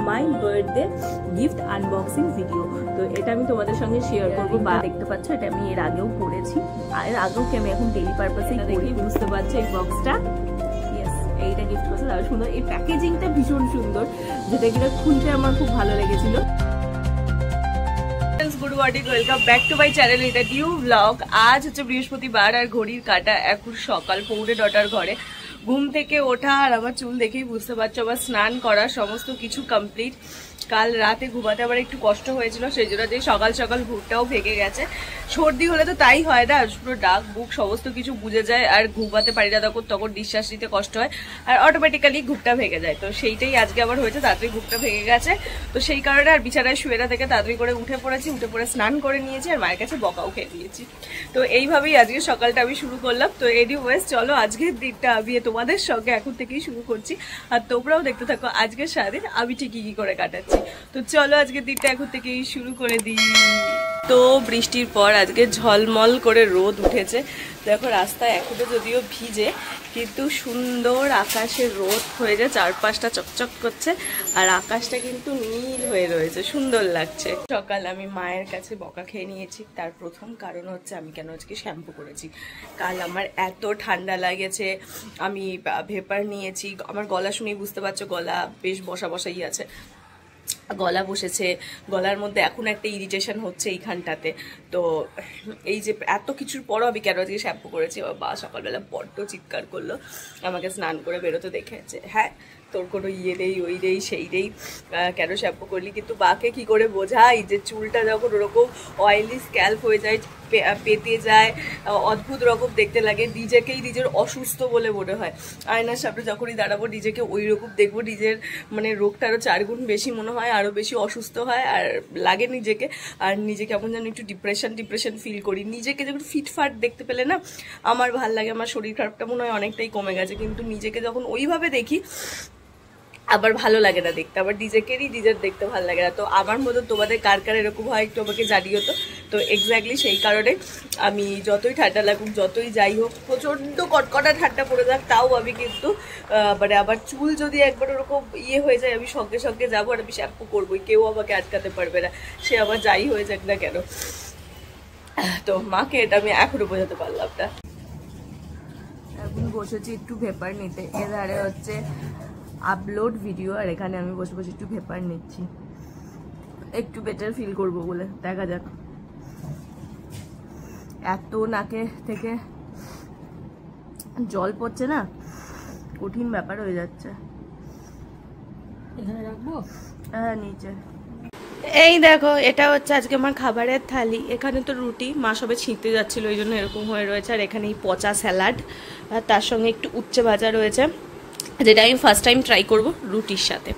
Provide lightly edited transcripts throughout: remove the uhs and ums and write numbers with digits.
My birthday gift unboxing video. তো এটা আমি তোমাদের সঙ্গে শেয়ার করবো। বা দেখতে পাচ্ছ এটা আমি এর আগেও করেছি, আর এর আগেও কি আমি এখন ডেইলি পারপাসেই করি। বুঝতে পারছো এই বক্সটা, এইটা গিফট করছে, তার সুন্দর এই প্যাকেজিংটা ভীষণ সুন্দর, যেটা কিনা খুলতে আমার খুব ভালো লেগেছিল। Good morning, welcome back to my channel, এটা নিউ ব্লগ। আজ হচ্ছে বৃহস্পতিবার আর ঘড়ির কাঁটা এখন সকাল 9:45 ঘরে। ঘুম থেকে ওঠা আর আমার চুল দেখেই বুঝতে পারছো আমার স্নান করা সমস্ত কিছু কমপ্লিট। কাল রাতে ঘুমাতে আবার একটু কষ্ট হয়েছিল, সেই জন্য যে সকাল সকাল ঘুরটাও ভেঙে গেছে। সর্দি হলে তো তাই হয় না, পুরো ডাক বুক সমস্ত কিছু বুঝে যায় আর ঘুমাতে পারি না, তখন নিঃশ্বাস নিতে কষ্ট হয় আর অটোমেটিক্যালি ঘুমটা ভেঙে যায়। তো সেইটাই আজকে আবার হয়েছে, তাড়াতাড়ি ঘুমটা ভেঙে গেছে। তো সেই কারণে আর বিছানায় শুয়ে না থেকে তাড়াতাড়ি করে উঠে পড়েছি, উঠে পড়ে স্নান করে নিয়েছি আর মায়ের কাছে বকাও খেয়ে নিয়েছি। তো এইভাবেই আজকে সকালটা আমি শুরু করলাম। তো এনিওয়েজ চলো আজকের দিনটা আমি তোমাদের সঙ্গে এখন থেকেই শুরু করছি, আর তোমরাও দেখতে থাকো আজকের সারাদিন আমি ঠিক কি করে কাটাচ্ছি। তো চলো আজকের দিনটা এখন থেকেই শুরু করে দিই। তো বৃষ্টির পর আজকে ঝলমল করে রোদ উঠেছে। দেখো রাস্তায় এখনো যদিও ভিজে, কিন্তু সুন্দর আকাশের রোদ হয়ে যায়, চারপাশটা চকচক করছে আর আকাশটা কিন্তু নীল হয়ে রয়েছে, সুন্দর লাগছে। সকাল আমি মায়ের কাছে বকা খেয়ে নিয়েছি। তার প্রথম কারণ হচ্ছে আমি কেন আজকে শ্যাম্পু করেছি। কাল আমার এত ঠান্ডা লাগেছে, আমি ভেপার নিয়েছি, আমার গলা শুনেই বুঝতে পারছো গলা বেশ বসা বসাই আছে, গলা বসেছে, গলার মধ্যে এখন একটা ইরিটেশন হচ্ছে এইখানটাতে। তো এই যে এত কিছুর পরও আমি কেন আজকে শ্যাম্পু করেছি। বা সকালবেলা বড্ড চিৎকার করলো আমাকে স্নান করে বেরোতে দেখেছে, হ্যাঁ তোর কোনো ইয়ে নেই ওই নেই সেই নেই, কেন শ্যাম্পু করলি। কিন্তু বাকে কি করে বোঝাই যে চুলটা যখন ওরকম অয়েলি স্ক্যাল্প হয়ে যায়, পেতে যায়, অদ্ভুত রকম দেখতে লাগে, নিজেকেই নিজের অসুস্থ বলে মনে হয়। আয়নার সামনে যখনই দাঁড়াবো নিজেকে ওই রকম দেখবো, নিজের মানে রোগটা আরও 4 গুণ বেশি মনে হয়, আরও বেশি অসুস্থ হয় আর লাগে নিজেকে। আর নিজেকে কেমন যেন একটু ডিপ্রেশন ফিল করি। নিজেকে যখন ফিটফাট দেখতে পেলে না আমার ভাল লাগে, আমার শরীর খারাপটা মনে হয় অনেকটাই কমে গেছে। কিন্তু নিজেকে যখন ওইভাবে দেখি আবার ভালো লাগে না দেখতে, আবার নিজেকেরই নিজের দেখতে ভালো লাগে না। তো আমার মতো তোমাদের কার কার এরকম হয় একটু আমাকে জানিও। তো এক্স্যাক্টলি সেই কারণে আমি যতই ঠান্ডা লাগুক, যতই যাই হোক, প্রচণ্ড কটকটা ঠান্ডা পড়ে যাক, তাও আমি কিন্তু মানে আবার চুল যদি একবার ওরকম ইয়ে হয়ে যায় আমি সঙ্গে সঙ্গে যাবো আর আমি শ্যাম্পু করবোই, কেউ আমাকে আটকাতে পারবে না, সে আবার যাই হয়ে যাক না কেন। তো মাকে এটা আমি এখনো বোঝাতে পারলাম না। এখন বসেছি একটু ভেপার নিতে, এধারে হচ্ছে আপলোড ভিডিও আর এখানে আমি বসে বসে একটু ভেপার নিচ্ছি, একটু বেটার ফিল করবো বলে। দেখা যাক। এত নাকে থেকে জল পড়ছে না, কঠিন ব্যাপার হয়ে যাচ্ছে। এখানে রাখবো? হ্যাঁ নিচে। এই দেখো এটা হচ্ছে আজকে আমার খাবারের থালি। এখানে তো রুটি, মা সবে ছিঁড়তে যাচ্ছিল ওই জন্য এরকম হয়ে রয়েছে। আর এখানে এই পচা স্যালাড আর তার সঙ্গে একটু উচ্ছে ভাজা রয়েছে, যেটা আমি ফার্স্ট টাইম ট্রাই করব রুটির সাথে।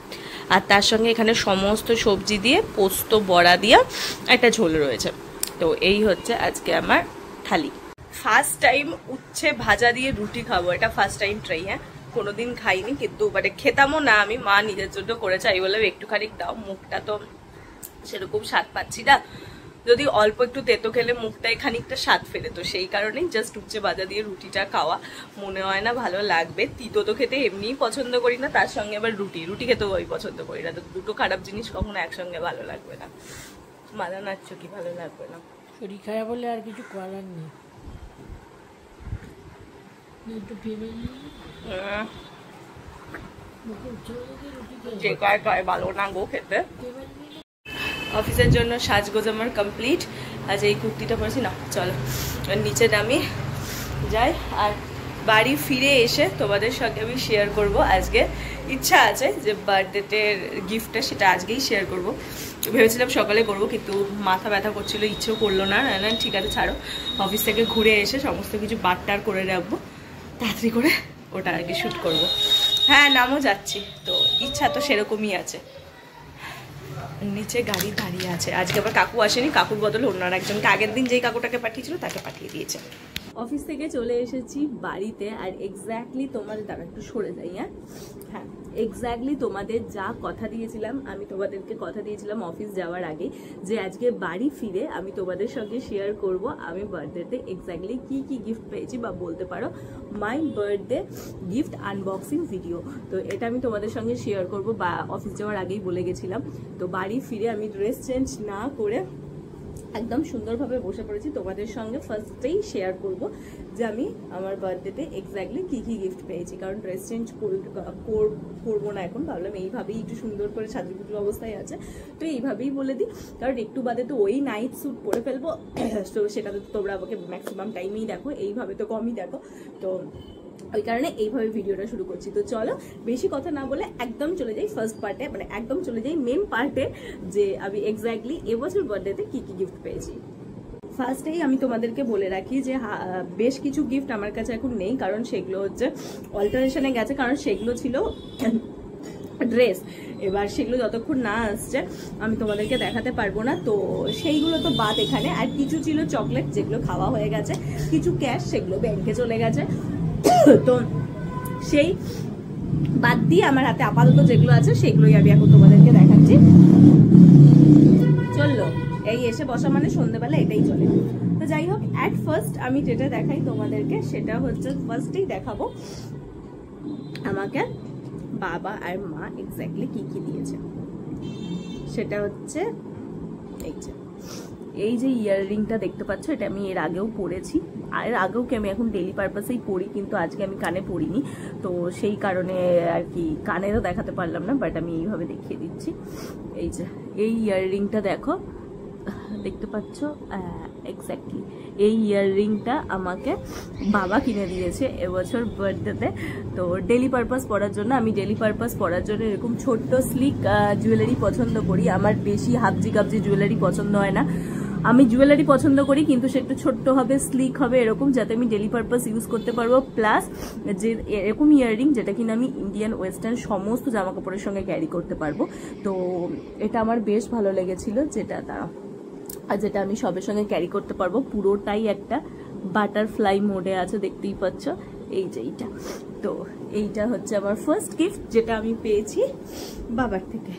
আর তার সঙ্গে এখানে সমস্ত সবজি দিয়ে পোস্ত বড়া দিয়ে একটা ঝোল রয়েছে। তো এই হচ্ছে আজকে আমার থালি। ফার্স্ট টাইম উচ্ছে ভাজা দিয়ে রুটি খাবো, এটা ফার্স্ট টাইম ট্রাই। হ্যাঁ কোনোদিন খাইনি, কিন্তু মানে খেতামও না আমি, মা নিজের জন্য করেছে। আমি বললাম একটুখানি দাও, মুখটা তো সেরকম স্বাদ পাচ্ছি না, যদি অল্প একটু তেতো খেলে মুখটাই খানিকটা স্বাদ ফেলে। তো সেই কারণেই জাস্ট উচ্ছে ভাজা দিয়ে রুটিটা খাওয়া, মনে হয় না ভালো লাগবে। তিতো তো খেতে এমনিই পছন্দ করি না, তার সঙ্গে আবার রুটি খেতেও আমি পছন্দ করি না। তো দুটো খারাপ জিনিস কখনো একসঙ্গে ভালো লাগবে না। মালা নাচছো কি ভালো লাগবে না, শরীর খারাপ বলে আর কিছু করার নেই। যে কায় ভালো না গো খেতে। অফিসের জন্য সাজগোজ আমার কমপ্লিট। আজ এই কুর্তিটা পরেছি না, চলো নিচে নামি যাই। আর বাড়ি ফিরে এসে তোমাদের সঙ্গে আমি শেয়ার করব। আজকে ইচ্ছা আছে যে বার্থডেটের গিফটটা সেটা আজকেই শেয়ার করব। ভেবেছিলাম সকালে করব, কিন্তু মাথা ব্যথা করছিল, ইচ্ছেও করলো না। ঠিক আছে ছাড়ো, অফিস থেকে ঘুরে এসে সমস্ত কিছু বাট্টার করে রাখবো, তাড়াতাড়ি করে ওটা আর কি শ্যুট করবো। হ্যাঁ নামও যাচ্ছি, তো ইচ্ছা তো সেরকমই আছে। নিচে গাড়ি দাঁড়িয়ে আছে, আজকে আবার কাকু আসেনি, কাকুর বদলে অন্য একজনকে আগের দিন যেই কাকুটাকে পাঠিয়েছিল তাকে পাঠিয়ে দিয়েছে। অফিস থেকে চলে এসেছি বাড়িতে, আর এক্স্যাক্টলি তোমাদের দ্বারা একটু সরে যাই। হ্যাঁ এক্স্যাক্টলি তোমাদের যা কথা দিয়েছিলাম, আমি তোমাদেরকে কথা দিয়েছিলাম অফিস যাওয়ার আগে যে আজকে বাড়ি ফিরে আমি তোমাদের সঙ্গে শেয়ার করব আমি বার্থডেতে এক্স্যাক্টলি কি কি গিফট পেয়েছি, বা বলতে পারো my birthday gift unboxing video. তো এটা আমি তোমাদের সঙ্গে শেয়ার করব, বা অফিস যাওয়ার আগেই বলে গেছিলাম। তো বাড়ি ফিরে আমি ড্রেস চেঞ্জ না করে একদম সুন্দরভাবে বসে পড়েছি, তোমাদের সঙ্গে ফার্স্টেই শেয়ার করব যে আমি আমার বার্থডেতে এক্স্যাক্টলি কি কি গিফট পেয়েছি। কারণ ড্রেস চেঞ্জ করবো না এখন, ভাবলাম এইভাবেই একটু সুন্দর করে সাজুগুজু অবস্থায় আছে তো এইভাবেই বলে দিই, কারণ একটু বাদে তো ওই নাইট স্যুট পরে ফেলবো। তো সেটা তো তোমরা আমাকে ম্যাক্সিমাম টাইমেই দেখো, এইভাবে তো কমই দেখো, তো ওই কারণে এইভাবে ভিডিওটা শুরু করছি। তো চলো বেশি কথা না বলে একদম চলে যাই ফার্স্ট পার্টে, মানে একদম চলে যাই মেন পার্টে, যে আমি এক্স্যাক্টলি এবছর বার্থডেতে কি কি গিফট পেয়েছি। ফার্স্টেই আমি তোমাদেরকে বলে রাখি যে বেশ কিছু গিফট আমার কাছে এখন নেই, কারণ সেগুলো হচ্ছে অল্টারেশনে গেছে, কারণ সেগুলো ছিল ড্রেস। এবার সেগুলো যতক্ষণ না আসছে আমি তোমাদেরকে দেখাতে পারবো না, তো সেইগুলো তো বাদ। এখানে আর কিছু ছিল চকলেট, যেগুলো খাওয়া হয়ে গেছে, কিছু ক্যাশ, সেগুলো ব্যাংকে চলে গেছে। তো সেই বাদ দিয়ে আমার হাতে আপাতত যেগুলো আছে সেগুলোই আমি এখন তোমাদেরকে দেখাচ্ছি। চললো এই এসে বসা মানে সন্ধ্যেবেলা এটাই চলে। তো যাই হোক, অ্যাট ফার্স্ট আমি যেটা দেখাই তোমাদেরকে সেটা হচ্ছে, ফার্স্টেই দেখাবো আমাকে বাবা আর মা এক্স্যাক্টলি কি কি দিয়েছে। সেটা হচ্ছে এই যে ইয়াররিংটা দেখতে পাচ্ছ, এটা আমি এর আগেও পরেছি, আর আগেও কি আমি এখন ডেলি পারপাসেই পরি, কিন্তু আজকে আমি কানে পরিনি, তো সেই কারণে আর কি কানেরও দেখাতে পারলাম না, বাট আমি এইভাবে দেখিয়ে দিচ্ছি। এই যে এই ইয়াররিংটা দেখো, দেখতে পাচ্ছ এক্স্যাক্টলি এই ইয়াররিংটা আমাকে বাবা কিনে দিয়েছে এবছর বার্থডেতে। তো ডেলি পারপাস পরার জন্য, আমি ডেলি পারপাস পরার জন্য এরকম ছোট্ট স্লিক জুয়েলারি পছন্দ করি। আমার বেশি হাবজি কাবজি জুয়েলারি পছন্দ হয় না, আমি জুয়েলারি পছন্দ করি কিন্তু সে একটু ছোট্ট হবে, স্লিক হবে এরকম, যাতে আমি ডেলি পারপাস ইউজ করতে পারবো। প্লাস যে এরকম ইয়াররিং যেটা কিনা আমি ইন্ডিয়ান ওয়েস্টার্ন সমস্ত জামা কাপড়ের সঙ্গে ক্যারি করতে পারবো। তো এটা আমার বেশ ভালো লেগেছিল, যেটা আমি সবের সঙ্গে ক্যারি করতে পারবো। পুরোটাই একটা বাটারফ্লাই মোডে আছে, দেখতেই পাচ্ছ এই যে এইটা। তো এইটা হচ্ছে আমার ফার্স্ট গিফট যেটা আমি পেয়েছি বাবার থেকে।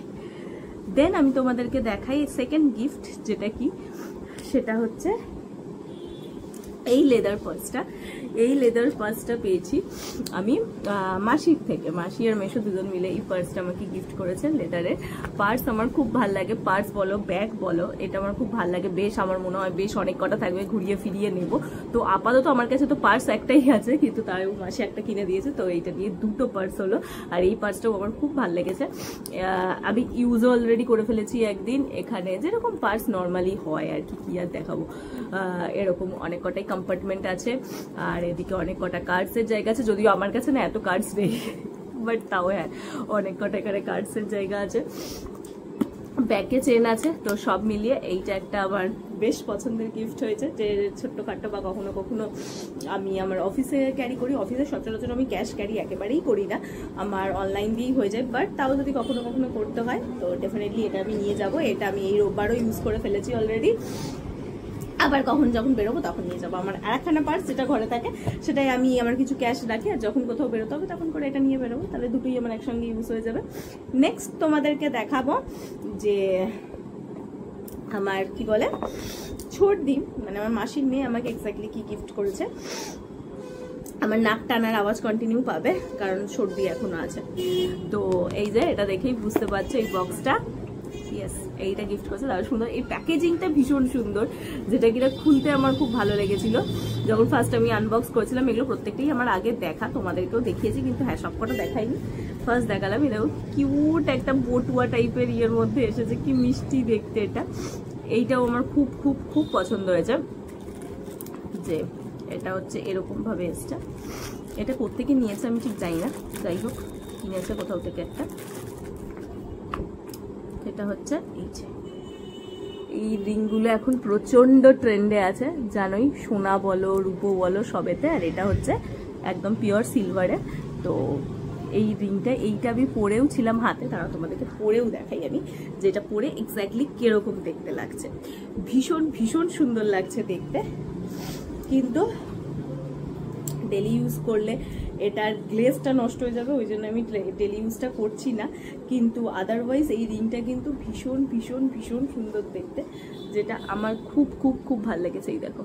দেন আমি তোমাদেরকে দেখাই সেকেন্ড গিফট, যেটা কি সেটা হচ্ছে এই লেদার পার্সটা। এই লেদার পার্সটা পেয়েছি আমি মাসির থেকে। মাসি আর মেশো দুজন মিলে এই পার্সটা আমাকে গিফট করেছেন। লেদারের পার্স আমার খুব ভাল লাগে, পার্স বলো ব্যাগ বলো, এটা আমার খুব ভাল লাগে। বেশ আমার মনে হয় বেশ অনেক কটা থাকবে, ঘুরিয়ে ফিরিয়ে নেব। তো আপাতত আমার কাছে তো পার্স একটাই আছে, কিন্তু তাও মাসি একটা কিনে দিয়েছে, তো এইটা দিয়ে দুটো পার্স হলো। আর এই পার্সটাও আমার খুব ভাল লেগেছে। আমি ইউজও অলরেডি করে ফেলেছি একদিন। এখানে যেরকম পার্স নর্মালি হয় আর কি আর দেখাবো, এরকম অনেক কটাই কম্পার্টমেন্ট আছে, আর এদিকে অনেক কটা কার্ডসের জায়গা আছে। যদিও আমার কাছে না এত কার্ডস নেই, বাট তাও হ্যাঁ অনেক কটা এখানে কার্ডসের জায়গা আছে। ব্যাকে চেন আছে, তো সব মিলিয়ে এইটা একটা আমার বেশ পছন্দের গিফট হয়েছে। যে ছোট্টখাট্টো বা কখনো কখনো আমি আমার অফিসে ক্যারি করি, অফিসে সচরাচর আমি ক্যাশ ক্যারি একেবারেই করি না, আমার অনলাইন দিয়েই হয়ে যায়। বাট তাও যদি কখনো কখনো করতে হয় তো ডেফিনেটলি এটা আমি নিয়ে যাব। এটা আমি এই রোববারও ইউজ করে ফেলেছি অলরেডি, আবার কখন যখন বেরোবো তখন নিয়ে যাবো। আমার আরেকখানা পার্স যেটা ঘরে থাকে সেটাই আমি আমার কিছু ক্যাশ রাখি, আর যখন কোথাও বেরোতে হবে তখন করে এটা নিয়ে বেরোবো, তাহলে দুটোই আমার একসঙ্গে ইউজ হয়ে যাবে। নেক্সট তোমাদেরকে দেখাবো যে আমার কি বলে ছোটদি, মানে আমার মাসির মেয়ে আমাকে এক্স্যাক্টলি কি গিফট করেছে। আমার নাক টানার আওয়াজ কন্টিনিউ পাবে, কারণ সর্দি এখনো আছে। তো এই যে এটা দেখেই বুঝতে পারছো এই বক্সটা, ইয়েস এইটা গিফট করছে। তার সুন্দর, এই প্যাকেজিংটা ভীষণ সুন্দর, যেটা কিনা খুলতে আমার খুব ভালো লেগেছিল যখন ফার্স্ট আমি আনবক্স করেছিলাম। এগুলো প্রত্যেকটাই আমার আগে দেখা, তোমাদেরকেও দেখিয়েছি, কিন্তু হ্যাঁ সবকটা দেখাইনি, ফার্স্ট দেখালাম। এটাও কিউট একটা বটুয়া টাইপের ইয়ের মধ্যে এসেছে, কি মিষ্টি দেখতে এটা। এইটাও আমার খুব খুব খুব পছন্দ হয়েছে, যে এটা হচ্ছে এরকম ভাবে এসছে। এটা কোত্থেকে নিয়েছে আমি ঠিক জানি না, যাই হোক কিনেছে কোথাও থেকে একটা। এটা হচ্ছে এই রিংগুলো এখন প্রচন্ড ট্রেন্ডে আছে, জানোই, সোনা বলো রূপো বলো সবেতে। আর এটা হচ্ছে একদম পিওর সিলভারে। তো এই রিংটা, এইটা আমি পরেও ছিলাম হাতে, তারা তোমাদেরকে পরেও দেখাই আমি, যেটা পরে এক্স্যাক্টলি কিরকম দেখতে লাগছে। ভীষণ ভীষণ সুন্দর লাগছে দেখতে, কিন্তু ডেলি ইউজ করলে এটার গ্লেজটা নষ্ট হয়ে যাবে, ওই জন্য আমি ডেলি ইউজটা করছি না। কিন্তু আদারওয়াইজ এই রিংটা কিন্তু ভীষণ ভীষণ ভীষণ সুন্দর দেখতে, যেটা আমার খুব খুব খুব ভালো লেগেছে। এই দেখো,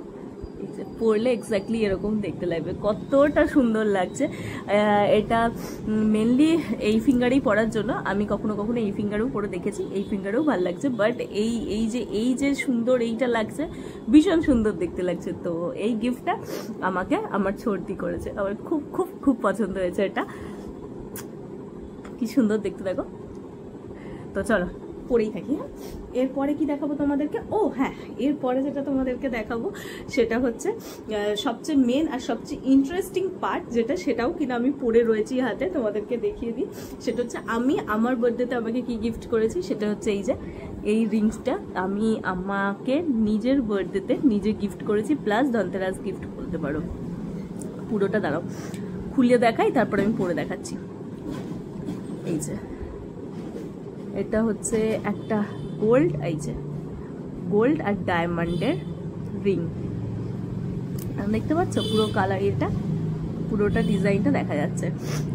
এই যে পরলে এক্স্যাক্টলি এরকম দেখতে লাগবে, কতটা সুন্দর লাগছে। এটা মেনলি এই ফিঙ্গারেই পরার জন্য, আমি কখনো কখনো এই ফিঙ্গারেও পরে দেখেছি, এই ফিঙ্গারেও ভালো লাগছে, বাট এই যে সুন্দর এইটা লাগছে, ভীষণ সুন্দর দেখতে লাগছে। তো এই গিফটটা আমাকে আমার ছোটদি করেছে, আমার খুব খুব খুব পছন্দ হয়েছে। এটা কি সুন্দর দেখতে, দেখো। তো চলো পরেই থাকি। হ্যাঁ, এরপরে কি দেখাবো তোমাদেরকে? ও হ্যাঁ, এরপরে যেটা তোমাদেরকে দেখাবো সেটা হচ্ছে সবচেয়ে মেন আর সবচেয়ে ইন্টারেস্টিং পার্ট, যেটা সেটাও কিনা আমি পরে রয়েছি হাতে, তোমাদেরকে দেখিয়ে দিই। সেটা হচ্ছে আমি আমার বার্থডেতে আমাকে কি গিফট করেছি, সেটা হচ্ছে এই যে এই রিংসটা আমি আমাকে নিজের বার্থডেতে নিজে গিফট করেছি, প্লাস ধনতেরাস গিফট বলতে পারো। পুরোটা দাঁড়াও খুলে দেখাই, তারপরে আমি পরে দেখাচ্ছি। এই যে এটা হচ্ছে একটা গোল্ড, এই যে গোল্ড আর ডায়মন্ডের রিং, দেখতে পাচ্ছ পুরো কালার, এটা পুরোটা ডিজাইনটা দেখা যাচ্ছে।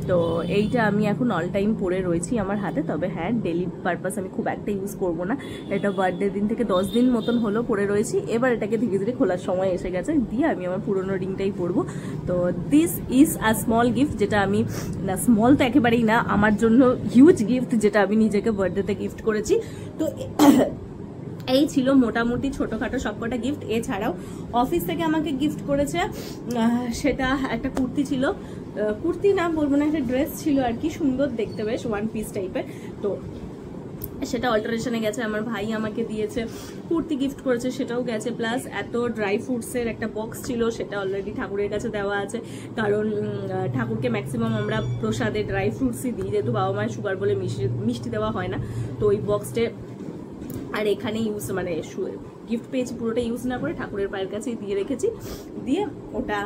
তো এইটা আমি এখন অল টাইম পরে রয়েছি আমার হাতে, তবে হ্যাঁ ডেলি পারপাস আমি খুব একটা ইউজ করব না। এটা বার্থডে দিন থেকে 10 দিন মতন হলো পরে রয়েছি, এবার এটাকে ধীরে ধীরে খোলার সময় এসে গেছে, দিয়ে আমি আমার পুরোনো রিংটাই পরবো। তো this is a small gift, যেটা আমি, না স্মল তো একেবারেই না, আমার জন্য হিউজ গিফট, যেটা আমি নিজেকে বার্থডেতে গিফট করেছি। তো এই ছিল মোটামুটি ছোটখাটো সবকটা গিফট। এছাড়াও অফিস থেকে আমাকে গিফট করেছে, সেটা একটা কুর্তি ছিল, কুর্তি না বলবো না, একটা ড্রেস ছিল আর কি, সুন্দর দেখতে, বেশ ওয়ান পিস টাইপের। তো সেটা অল্টারেশনে গেছে, আমার ভাই আমাকে দিয়েছে। কুর্তি গিফট করেছে, সেটাও গেছে। প্লাস এত ড্রাই ফ্রুটসের একটা বক্স ছিল, সেটা অলরেডি ঠাকুরের কাছে দেওয়া আছে, কারণ ঠাকুরকে ম্যাক্সিমাম আমরা প্রসাদে ড্রাই ফ্রুটসই দিই, যেহেতু বাবা মায়ের সুগার বলে মিষ্টি দেওয়া হয় না। তো ওই বক্সটে আর এখানে ইউজ, মানে গিফট পেয়েছি পুরোটা ইউজ না করে ঠাকুরের পায়ের কাছেই দিয়ে রেখেছি, দিয়ে ওটা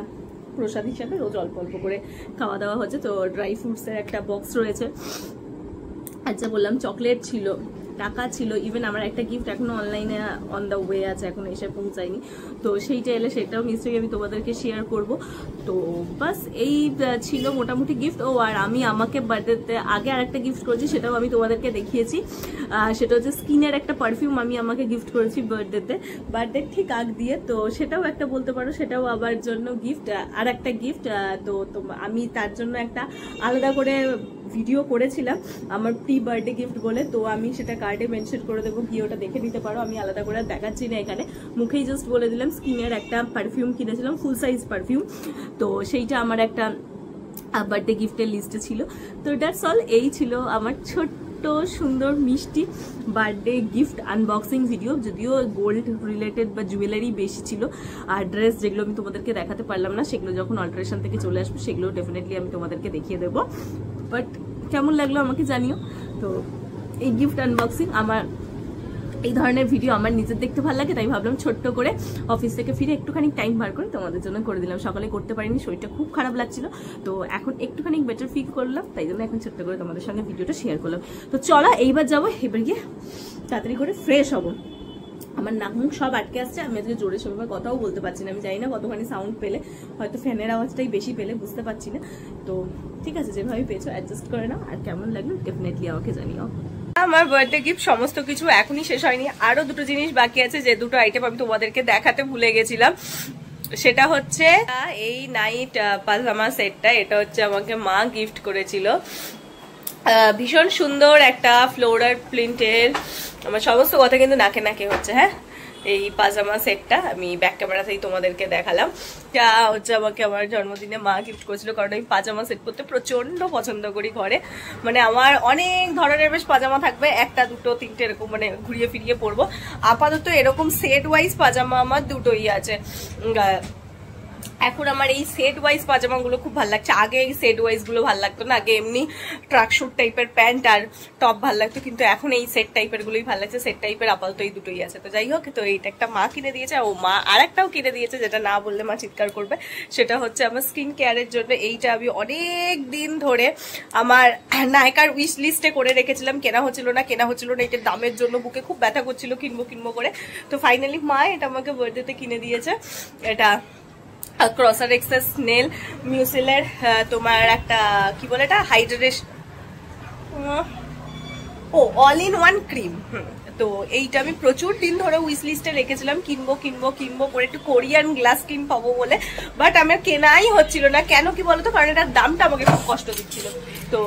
প্রসাদ হিসাবে রোজ অল্প অল্প করে খাওয়া দাওয়া হচ্ছে। তো ড্রাই ফ্রুটসের একটা বক্স রয়েছে, আচ্ছা বললাম চকলেট ছিল, টাকা ছিল, ইভেন আমার একটা গিফট এখনো অনলাইনে অন দ্য ওয়ে আছে, এখনো এসে পৌঁছায়নি। তো সেইটা এলে সেটাও নিশ্চয়ই আমি তোমাদেরকে শেয়ার করব। তো বাস এই ছিল মোটামুটি গিফট। ও আর আমি আমাকে বার্থডেতে আগে আরেকটা গিফট করেছি, সেটাও আমি তোমাদেরকে দেখিয়েছি। সেটা হচ্ছে স্কিনের একটা পারফিউম আমি আমাকে গিফট করেছি বার্থডেতে, বার্থডে ঠিক আগ দিয়ে। তো সেটাও একটা বলতে পারো, সেটাও আবার জন্য গিফট, আর একটা গিফট। তো আমি তার জন্য একটা আলাদা করে ভিডিও করেছিলাম আমার প্রি বার্থডে গিফট বলে, তো আমি সেটা কার্ডে মেনশন করে দেবো, গিয়ে ওটা দেখে নিতে পারো। আমি আলাদা করে দেখাচ্ছি না এখানে, মুখেই জাস্ট বলে দিলাম স্কিনের একটা পারফিউম কিনেছিলাম, ফুল সাইজ পারফিউম। তো সেইটা আমার একটা বার্থডে গিফটের লিস্টে ছিল। তো দ্যাটস অল, এই ছিল আমার ছোট্ট সুন্দর মিষ্টি বার্থডে গিফট আনবক্সিং ভিডিও। যদিও গোল্ড রিলেটেড বা জুয়েলারি বেশি ছিল, আর ড্রেস যেগুলো আমি তোমাদেরকে দেখাতে পারলাম না, সেগুলো যখন অল্টারেশন থেকে চলে আসবে সেগুলো ডেফিনেটলি আমি তোমাদেরকে দেখিয়ে দেবো। বাট কেমন লাগলো আমাকে জানিও। তো এই গিফট আনবক্সিং, আমার এই ধরনের ভিডিও আমার নিজের দেখতে ভালো লাগে, তাই ভাবলাম ছোট্ট করে অফিস থেকে ফিরে একটুখানি টাইম বার করে তোমাদের জন্য করে দিলাম। সকালে করতে পারিনি, শরীরটা খুব খারাপ লাগছিল, তো এখন একটুখানি বেটার ফিল করলাম, তাই জন্য এখন ছোট্ট করে তোমাদের সঙ্গে ভিডিওটা শেয়ার করলাম। তো চলো এইবার যাবো, এবার গিয়ে তাড়াতাড়ি করে ফ্রেশ হবো। আমার নাক মুখ সব আটকে আসছে, আমি আজকে জোরে সেভাবে কথাও বলতে পারছি না। আমি জানি না কতখানি সাউন্ড পেলে, হয়তো ফ্যানের আওয়াজটাই বেশি পেলে, বুঝতে পারছি না। তো ঠিক আছে, যেভাবে পেয়েছো অ্যাডজাস্ট করে নাও, আর কেমন লাগলো ডেফিনেটলি আমাকে জানিও। আমার বার্থডে গিফট সমস্ত কিছু এখনই শেষ হয়নি, আরো দুটো জিনিস বাকি আছে, যে দুটো আইটেম আমি তোমাদেরকে দেখাতে ভুলে গেছিলাম। সেটা হচ্ছে এই নাইট পাজামা সেটটা, এটা হচ্ছে আমাকে মা গিফট করেছিল। ভীষণ সুন্দর একটা ফ্লোরাল প্রিন্টের, আমার সমস্ত কথা কিন্তু নাকে নাকে হচ্ছে। হ্যাঁ, এই পাজামা সেটটা আমি ব্যাক ক্যামেরাতেই তোমাদেরকে দেখালাম। যা হচ্ছে আমাকে আমার জন্মদিনে মা গিফট করেছিল, কারণ আমি পাজামা সেট করতে প্রচন্ড পছন্দ করি ঘরে। মানে আমার অনেক ধরনের বেশ পাজামা থাকবে, একটা দুটো তিনটে এরকম, মানে ঘুরিয়ে ফিরিয়ে পরবো। আপাতত এরকম সেট ওয়াইজ পাজামা আমার দুটোই আছে। এখন আমার এই সেট ওয়াইজ পাজামাগুলো খুব ভালো লাগছে। আগে এই সেট ওয়াইজ গুলো ভালো লাগতো না, আগে এমনি ট্রাকশুট টাইপের প্যান্ট আর টপ ভালো লাগতো, কিন্তু এখন এই সেট টাইপের গুলোই ভালো লাগছে। সেট টাইপের আপাতত এই দুটোই আছে। তো যাই হোক, তো এইটা একটা মা কিনে দিয়েছে, ও মা আর একটাও কিনে দিয়েছে, যেটা না বললে মা চিৎকার করবে। সেটা হচ্ছে আমার স্কিন কেয়ারের জন্য। এইটা আমি অনেক দিন ধরে আমার নায়কার উইশ লিস্টে করে রেখেছিলাম, কেনা হচ্ছিল না। এটার দামের জন্য বুকে খুব ব্যথা করছিল, কিনবো করে। তো ফাইনালি মা এটা আমাকে বার্থডেতে কিনে দিয়েছে। এটা ক্রসার এক্সেস স্নেল মিউসিলের তোমার একটা কি বলে এটা hydration all in one cream. তো এইটা আমি প্রচুর দিন ধরে উইশ লিস্টে রেখেছিলাম, কিনবো কিনবো কিনবো করে, একটু কোরিয়ান গ্লাস স্কিন পাবো বলে, বাট আমার কেনাই হচ্ছিল না। কেন কি বলতো, কারণ এটার দামটা আমাকে খুব কষ্ট দিচ্ছিল। তো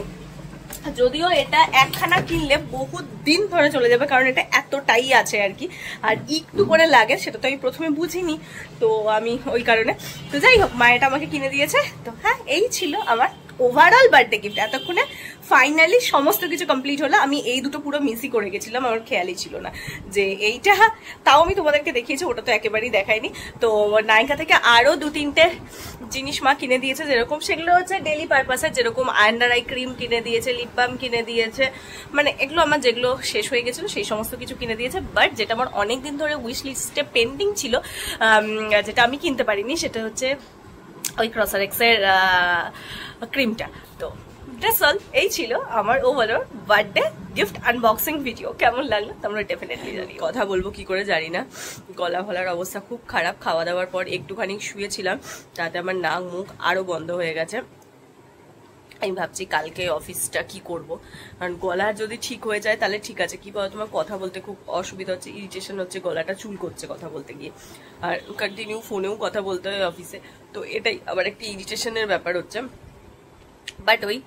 যদিও এটা একখানা কিনলে বহুত দিন ধরে চলে যাবে, কারণ এটা এতটাই আছে আর কি, আর একটু করে লাগে সেটা তো আমি প্রথমে বুঝিনি, তো আমি ওই কারণে। তো যাই হোক, মা এটা আমাকে কিনে দিয়েছে। তো হ্যাঁ, এই ছিল আমার ওভারঅল বার্থডে গিফট। এতক্ষণে ফাইনালি সমস্ত কিছু কমপ্লিট হলো। আমি এই দুটো পুরো মিসই করে গেছিলাম, আমার খেয়ালই ছিল না যে এইটা, তাও আমি তোমাদেরকে দেখিয়েছি, ওটা তো একেবারেই দেখাইনি। তো নায়িকা থেকে আরো 2-3টে জিনিস মা কিনে দিয়েছে, যেরকম সেগুলো হচ্ছে ডেলি পারপাসে, যেরকম আন্ডার আই ক্রিম কিনে দিয়েছে, লিপ বাম কিনে দিয়েছে, মানে এগুলো আমার যেগুলো শেষ হয়ে গেছিল সেই সমস্ত কিছু কিনে দিয়েছে। বাট যেটা আমার অনেকদিন ধরে উইশ লিস্টে পেন্ডিং ছিল, যেটা আমি কিনতে পারিনি, সেটা হচ্ছে ওই ক্রসার এক্সের ক্রিমটা। তো এই ছিল আমার overall birthday gift unboxing video. কেমন লাগলো তোমরা ডেফিনেটলি জানি। কথা বলবো কি করে জানি না, গলা ফলার অবস্থা খুব খারাপ। খাওয়া দাওয়ার পর একটুখানি শুয়েছিলাম, তাতে আমার নাক মুখ আরো বন্ধ হয়ে গেছে। আমি ভাবছি কালকে অফিসটা কি করব, কারণ গলা যদি ঠিক হয়ে যায় তাহলে ঠিক আছে। কি বলো, তোমার কথা বলতে খুব অসুবিধা হচ্ছে, ইরিটেশন হচ্ছে, গলাটা চুল করছে কথা বলতে গিয়ে, আর কন্টিনিউ ফোনেও কথা বলতে হয় অফিসে, তো এটাই আবার একটা ইরিটেশনের ব্যাপার হচ্ছে। বাট ওই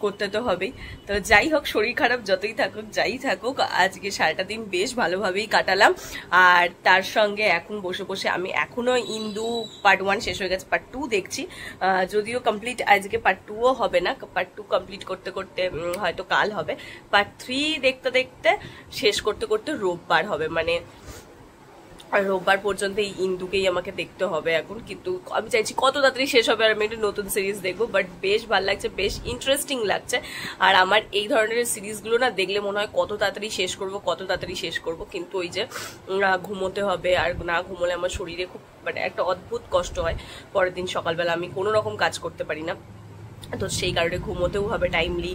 করতে তো হবেই। তো যাই হোক, শরীর খারাপ যতই থাকুক যাই থাকুক, আজকে সারাটা দিন বেশ ভালোভাবেই কাটালাম। আর তার সঙ্গে এখন বসে বসে আমি এখনো ইন্দু পার্ট 1 শেষ হয়ে গেছে, পার্ট 2 দেখছি। যদিও কমপ্লিট আজকে পার্ট 2ও হবে না, পার্ট 2 কমপ্লিট করতে করতে হয়তো কাল হবে। পার্ট 3 দেখতে দেখতে শেষ করতে করতে রোববার হবে, মানে রোববার পর্যন্ত এই ইন্দুকেই আমাকে দেখতে হবে এখন। কিন্তু আমি চাইছি কত তাড়াতাড়ি শেষ হবে আর আমি একটা নতুন সিরিজ দেখবো। বাট বেশ ভালো লাগছে, বেশ ইন্টারেস্টিং লাগছে। আর আমার এই ধরনের সিরিজগুলো না দেখলে মনে হয় কত তাড়াতাড়ি শেষ করব, কত তাড়াতাড়ি শেষ করব, কিন্তু ওই যে ঘুমোতে হবে, আর না ঘুমোলে আমার শরীরে খুব মানে একটা অদ্ভুত কষ্ট হয়। পরের দিন সকালবেলা আমি কোনো রকম কাজ করতে পারি না, তো সেই কারণে ঘুমোতেও হবে টাইমলি,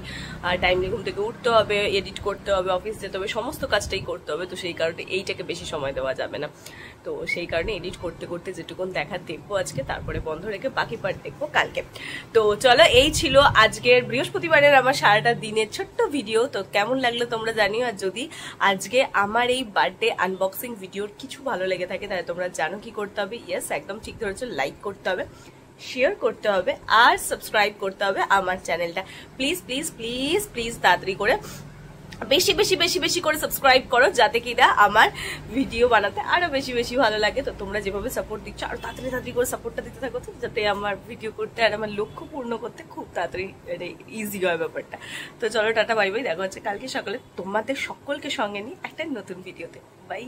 আর টাইমলি ঘুম থেকে উঠতে হবে, এডিট করতে হবে, অফিস যেতে হবে, সমস্ত কাজটাই করতে হবে। তো সেই কারণে এইটাকে বেশি সময় দেওয়া যাবে না। তো সেই কারণে এডিট করতে করতে যেটুকুন দেখা দেখবো আজকে, তারপরে বন্ধ রেখে বাকি পার্ট দেখবো কালকে। তো চলো, এই ছিল আজকের বৃহস্পতিবারের আমার সারাটা দিনের ছোট্ট ভিডিও। তো কেমন লাগলো তোমরা জানিও, আর যদি আজকে আমার এই বার্থডে আনবক্সিং ভিডিওর কিছু ভালো লেগে থাকে তাহলে তোমরা জানো কি করতে হবে। ইয়েস, একদম ঠিক ধরেছো, লাইক করতে হবে, শেয়ার করতে হবে, আর সাবস্ক্রাইব করতে হবে আমার চ্যানেলটা। প্লিজ প্লিজ প্লিজ প্লিজ তাড়াতাড়ি করে বেশি বেশি বেশি বেশি করে সাবস্ক্রাইব করো, যাতে কিনা আমার ভিডিও বানাতে আরো বেশি বেশি ভালো লাগে। তো তোমরা যেভাবে সাপোর্ট দিচ্ছ আরো তাড়াতাড়ি তাড়াতাড়ি করে সাপোর্টটা দিতে থাকো, যাতে আমার ভিডিও করতে আর আমার লক্ষ্য পূর্ণ করতে খুব তাড়াতাড়ি ইজি হয় ব্যাপারটা। তো চলো, টাটা, বাই বাই, দেখা হচ্ছে কালকে সকালে তোমাদের সকলকে সঙ্গে নিয়ে একটা নতুন ভিডিওতে। বাই।